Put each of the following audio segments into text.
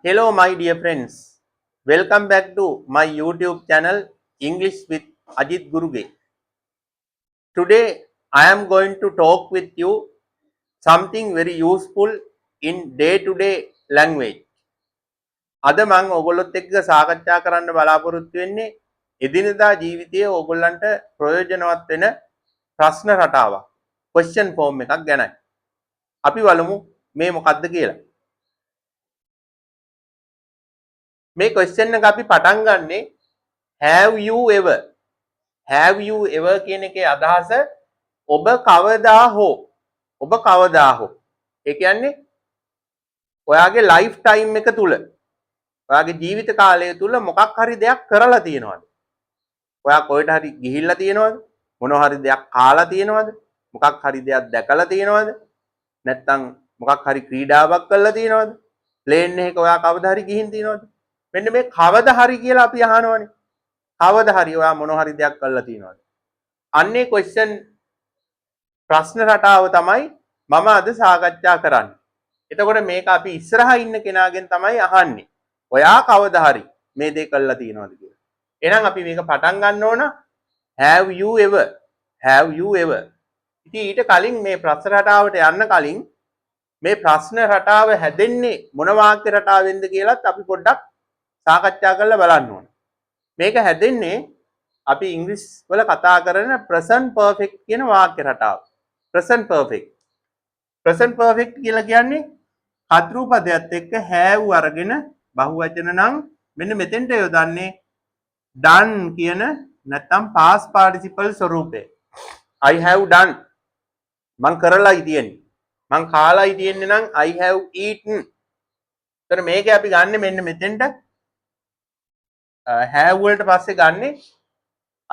Hello, my dear friends. Welcome back to my YouTube channel English with Ajit Guruge. Today, I am going to talk with you something very useful in day-to-day language. අද මම ඔයගොල්ලොත් එක්ක සාකච්ඡා කරන්න බලාපොරොත්තු වෙන්නේ එදිනදා ජීවිතයේ ඔයගොල්ලන්ට ප්‍රයෝජනවත් වෙන ප්‍රශ්න රටාවක්. question form එකක් ගැනයි. අපි බලමු මේ මොකක්ද කියලා. මේ question එක අපි පටන් ගන්නේ have you ever කියන එකේ අදහස ඔබ කවදා හෝ ඒ කියන්නේ ඔයාගේ ලයිෆ් ටයිම් එක තුල ඔයාගේ ජීවිත කාලය තුල මොකක් හරි දෙයක් කරලා තියෙනවද? ඔයා කොහෙට හරි ගිහිල්ලා තියෙනවද? මොනවා හරි දෙයක් කාලා තියෙනවද? මොකක් හරි දෙයක් දැකලා තියෙනවද? නැත්නම් මොකක් හරි ක්‍රීඩාවක් කරලා තියෙනවද? ප්ලේන් එකක ඔයා කවදා හරි ගිහින් තියෙනවද? මෙන්න මේ කවදා හරි කියලා අපි අහනවනේ. කවදා හරි ඔයා මොනවා හරි දෙයක් කරලා තියෙනවද? අන්නේ question ප්‍රශ්න රටාව තමයි මම අද සාකච්ඡා කරන්නේ. එතකොට මේක අපි ඉස්සරහා ඉන්න කෙනාගෙන් තමයි අහන්නේ. ඔයා කවදා හරි මේ දේ කරලා තියෙනවද කියලා. එහෙනම් අපි මේක පටන් ගන්න ඕන have you ever. ඉතින් ඊට කලින් මේ ප්‍රශ්න රටාවට යන්න කලින් මේ ප්‍රශ්න රටාව හැදෙන්නේ මොන වාක්‍ය රටාවෙන්ද කියලාත් අපි පොඩ්ඩක් සාකච්ඡා කරලා බලන්න ඕන. මේක හැදෙන්නේ අපි ඉංග්‍රීසි වල කතා කරන present perfect කියන වාක්‍ය රටාව. present perfect කියලා කියන්නේ කර්තෘ පදයක් එක්ක have අරගෙන බහුවචන නම් මෙන්න මෙතෙන්ට යොදන්නේ done කියන නැත්නම් past participle ස්වරූපේ. I have done මං කරලායි තියෙන්නේ. මං කාලායි තියෙන්නේ නම් I have eaten. එතන මේක අපි ගන්නෙ මෙන්න මෙතෙන්ට have වලට පස්සේ ගන්නෙ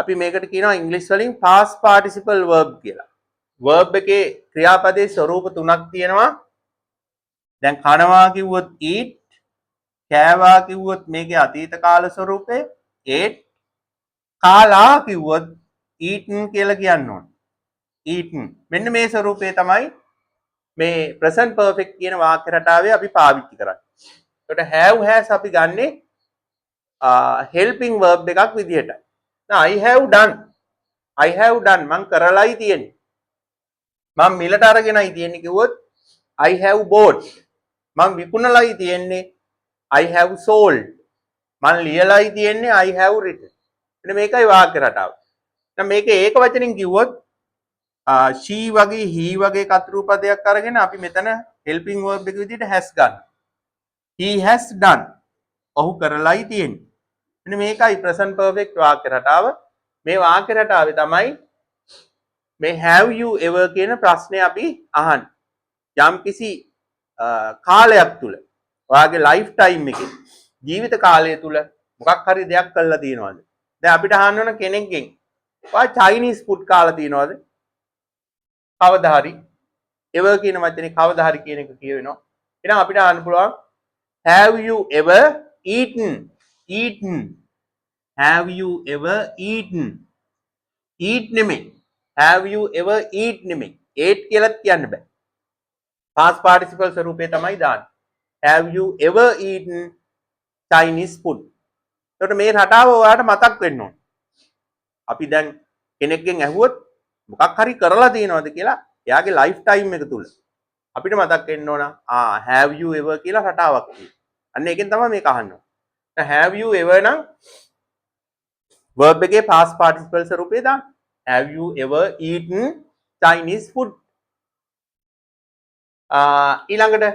අපි මේකට කියනවා ඉංග්‍රීසි වලින් past participle verb කියලා. verb එකේ ක්‍රියාපදයේ ස්වරූප තුනක් තියෙනවා. දැන් කනවා කිව්වොත් eat, කෑවා කිව්වොත් මේකේ අතීත කාල ස්වරූපේ ate, කාලා කිව්වොත් eaten කියලා කියන්න ඕනේ. eaten. මෙන්න මේ ස්වරූපේ තමයි මේ present perfect කියන වාක්‍ය රටාවේ අපි පාවිච්චි කරන්නේ. ඒකට have has අපි ගන්නෙ helping verb එකක් විදිහට. I have done මං කරලායි තියෙන්නේ. මං මිලට අරගෙනයි තියෙන්නේ කිව්වොත් I have bought. මං විකුණලායි තියෙන්නේ I have sold. මං ලියලායි තියෙන්නේ I have written. එන්න මේකයි වාක්‍ය රටාව. දැන් මේක ඒක වචනින් කිව්වොත් she වගේ he වගේ කර්තෘ පදයක් අරගෙන අපි මෙතන helping verb එක විදිහට has ගන්න. He has done. ඔහු කරලායි තියෙන්නේ. මෙන්න මේකයි present perfect වාක්‍ය රටාව. මේ වාක්‍ය රටාවේ තමයි මේ have you ever කියන ප්‍රශ්නේ අපි අහන්නේ. යම්කිසි කාලයක් තුල ඔයාගේ ලයිෆ් ටයිම් එකේ ජීවිත කාලය තුල මොකක් හරි දෙයක් කරලා තියෙනවද? දැන් අපිට අහන්න ඕන කෙනෙක්ගෙන් ඔයා චයිනීස් ෆුඩ් කාලා තියෙනවද? කවදා හරි ever කියන වචනේ කවදා හරි කියන එක කියවෙනවා. එහෙනම් අපිට අහන්න පුළුවන් have you ever eaten? Have you ever eaten? eat නෙමෙයි. have you ever eat නෙමෙයි. ate කියලාත් කියන්න බෑ. past participle ස්වරූපේ තමයි දාන්නේ. have you ever eaten Chinese food? එතකොට මේ රටාව ඔයාලට මතක් වෙන්න ඕන. අපි දැන් කෙනෙක්ගෙන් ඇහුවොත් මොකක් හරි කරලා තියෙනවද කියලා එයාගේ ලයිෆ් ටයිම් එක තුල අපිට මතක් වෙන්න ඕන have you ever කියලා රටාවක් තියෙනවා. අන්න ඒකෙන් තමයි මේක අහන්න ඕන. have you ever නම් verb එකේ past participle ස්වරූපේ දාන්න. have you ever eaten Chinese food? ඊළඟට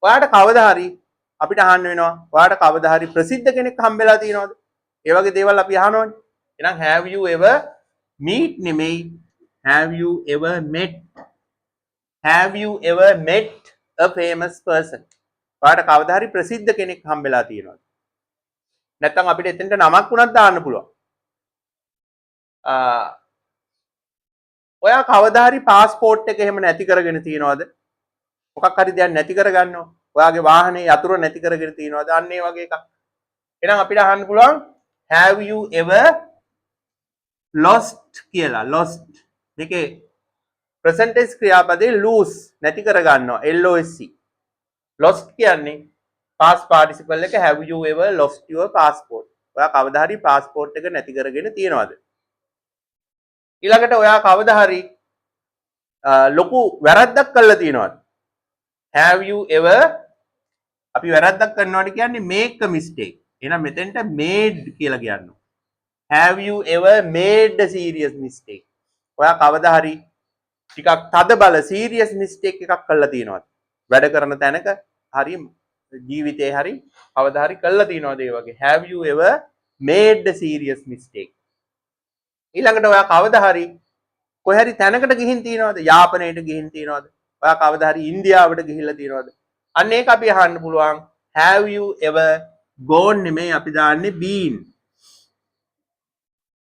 ඔයාට කවදා හරි අපිට අහන්න වෙනවා ඔයාට කවදා හරි ප්‍රසිද්ධ කෙනෙක් හම්බෙලා තියෙනවද? ඒ වගේ දේවල් අපි අහනවනේ. එහෙනම් have you ever meet නෙමෙයි have you ever met? have you ever met a famous person? ඔයාට කවදා හරි ප්‍රසිද්ධ කෙනෙක් හම්බෙලා තියෙනවද? නැත්නම් අපිට එතෙන්ට නමක් වුණත් දාන්න පුළුවන්. ඔයා කවදා හරි પાස්පෝර්ට් එක එහෙම නැති කරගෙන තියෙනවද? මොකක් හරි දෙයක් නැති කරගන්නවා. ඔයාගේ වාහනේ යතුරු නැති කරගෙන තියෙනවද? අන්න ඒ වගේ එකක්. එහෙනම් අපිට අහන්න පුළුවන් have you ever lost කියලා. lost. මේකේ present tense ක්‍රියාපදේ lose නැති කරගන්නවා. LOST. lost කියන්නේ past participle එක have you ever lost your passport? ඔයා කවදා හරි passport එක නැති කරගෙන තියනවද? ඊළඟට ඔයා කවදා හරි ලොකු වැරද්දක් කළා තියනවද? have you ever අපි වැරද්දක් කරනවාට කියන්නේ make a mistake. එහෙනම් මෙතෙන්ට made කියලා කියනවා. have you ever made a serious mistake? ඔයා කවදා හරි ටිකක් තද බල serious mistake එකක් කළා තියනවද? වැඩ කරන තැනක හරි ජීවිතේ හරි කවදා හරි කළා තියනවද ඒ වගේ? have you ever made a serious mistake? ඊළඟට ඔයා කවදා හරි කොහේ හරි තැනකට ගිහින් තියනවද? යාපනයට ගිහින් තියනවද? ඔයා කවදා හරි ඉන්දියාවට ගිහිල්ලා තියනවද? අන්න ඒක අපි අහන්න පුළුවන් have you ever gone නෙමෙයි අපි දාන්නේ been.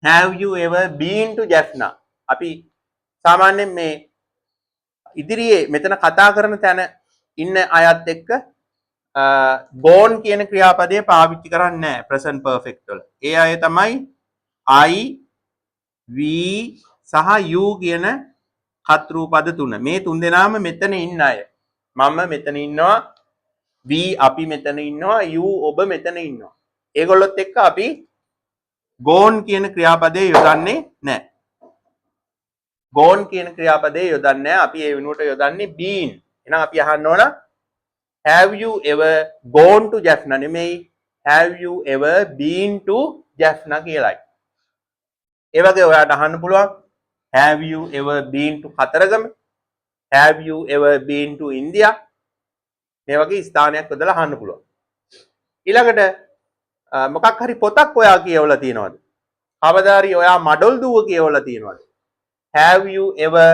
have you ever been to Jaffna? අපි සාමාන්‍යයෙන් මේ ඉදිරියේ මෙතන කතා කරන තැන ඉන්න අයත් එක්ක gone කියන ක්‍රියාපදය පාවිච්චි කරන්නේ නැහැ present perfect වල. ඒ අය තමයි I, we සහ you කියන කර්තෘ පද තුන. මේ තුන් දෙනාම මෙතන ඉන්න අය. මම මෙතන ඉන්නවා, we අපි මෙතන ඉන්නවා, you ඔබ මෙතන ඉන්නවා. ඒගොල්ලොත් එක්ක අපි gone කියන ක්‍රියාපදේ යොදන්නේ නැහැ. gone කියන ක්‍රියාපදේ යොදන්නේ නැහැ. අපි ඒ වෙනුවට යොදන්නේ been. එහෙනම් අපි අහන්න ඕන have you ever gone to Jaffna නෙමෙයි have you ever been to Jaffna කියලායි. ඒ වගේ ඔයාලට අහන්න පුළුවන් have you ever been to Kataragama? have you ever been to India? මේ වගේ ස්ථානයක් යොදලා අහන්න පුළුවන්. ඊළඟට මොකක් හරි පොතක් ඔයා කියවලා තියෙනවද? කවදා හරි ඔයා මඩොල් දුව කියවලා තියෙනවද? have you ever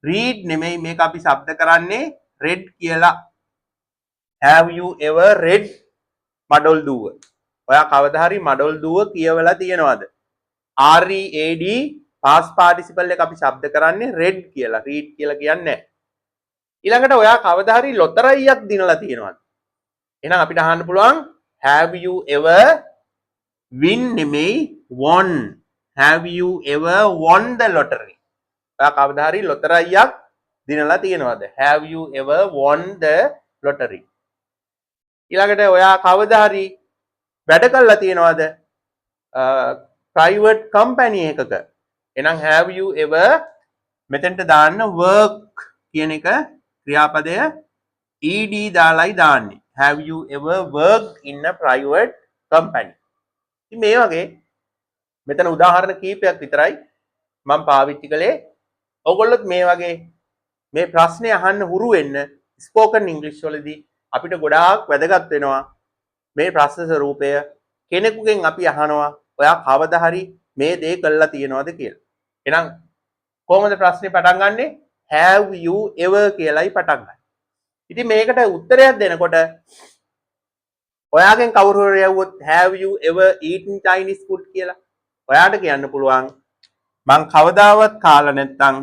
read නෙමෙයි මේක අපි શબ્ද කරන්නේ read කියලා. have you ever read මඩොල් දුව? ඔයා කවදා හරි මඩොල් දුව කියවලා තියෙනවද? read past participle එක අපි શબ્ද කරන්නේ read කියලා. read කියලා කියන්නේ නැහැ. ඊළඟට ඔයා කවදා හරි ලොතරැයියක් දිනලා තියෙනවද? එහෙනම් අපිට අහන්න පුළුවන් have you ever win නෙමෙයි won. have you ever won the lottery? ඔයා කවදා හරි ලොතරැයියක් දිනලා තියෙනවද? have you ever won the lottery? ඊළඟට ඔයා කවදා හරි වැඩ කරලා තියෙනවද private company එකක? එහෙනම් have you ever මෙතෙන්ට දාන්න work කියන එක ක්‍රියාපදය ed දාලයි දාන්නේ. have you ever worked in a private company? ඉතින් මේ වගේ මෙතන උදාහරණ කීපයක් විතරයි මම පාවිච්චි කළේ. ඔයගොල්ලොත් මේ වගේ මේ ප්‍රශ්නේ අහන්න හුරු වෙන්න ස්පෝකන් ඉංග්‍රීසි වලදී අපිට ගොඩාක් වැදගත් වෙනවා. මේ ප්‍රශ්න ස්වරූපය කෙනෙකුගෙන් අපි අහනවා ඔයා කවදා හරි මේ දේ කළා තියෙනවද කියලා. එහෙනම් කොහොමද ප්‍රශ්නේ පටන් ගන්නෙ? have you ever කියලායි පටන් ගන්න. ඉතින් මේකට උත්තරයක් දෙනකොට ඔයාගෙන් කවුරු හරි යවුවොත් have you ever eaten Chinese food කියලා ඔයාට කියන්න පුළුවන් මං කවදාවත් කාලා නැත්නම්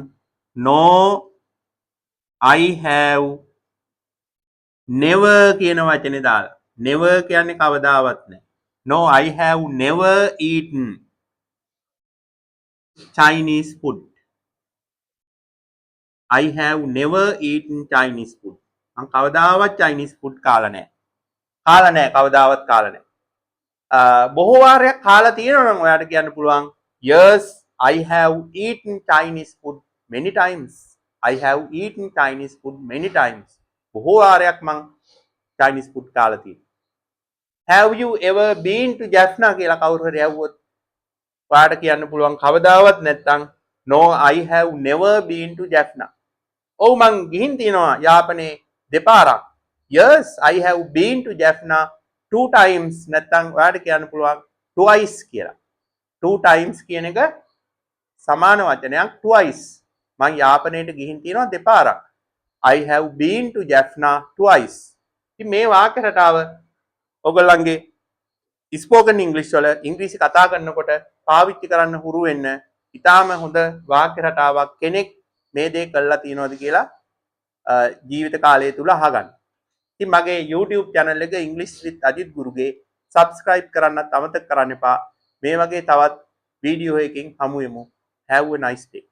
no I have never කියන වචනේ දාලා. never කියන්නේ කවදාවත් නැහැ. no I have never eaten Chinese food. I have never eaten Chinese food. මං කවදාවත් Chinese food කාලා නැහැ. කාලා නැහැ කවදාවත් කාලා නැහැ. බොහෝ වාරයක් කාලා තියෙනවා නම් ඔයාට කියන්න පුළුවන් yes I have eaten Chinese food many times. I have eaten Chinese food many times. බොහෝ වාරයක් මං Chinese food කාලා තියෙනවා. have you ever been to Jaffna කියලා කවුරු හරි ඇහුවොත් ඔයාට කියන්න පුළුවන් කවදාවත් නැත්නම් no I have never been to Jaffna. ඔව් මං ගිහින් තියෙනවා යාපනයේ දෙපාරක්. yes I have been to Jaffna 2 times නැත්නම් ඔයාට කියන්න පුළුවන් twice කියලා. 2 times කියන එක සමාන වචනයක් twice. මං යාපනයට ගිහින් තියෙනවා දෙපාරක්. I have been to Jaffna twice. ඉතින් මේ වාක්‍ය රටාව ඔයගොල්ලන්ගේ ස්පෝකන් ඉංග්‍රීසි වල ඉංග්‍රීසි කතා කරනකොට පාවිච්චි කරන්න හුරු වෙන්න ඉතාම හොඳ වාක්‍ය රටාවක්. කෙනෙක් මේ දේ කළා තියෙනවද කියලා ජීවිත කාලය තුල අහගන්න. ඉතින් මගේ YouTube channel එක English with Ajit Guruගේ subscribe කරන්නත් අමතක කරන්න එපා. මේ වගේ තවත් වීඩියෝ එකකින් හමු වෙමු. Have a nice day.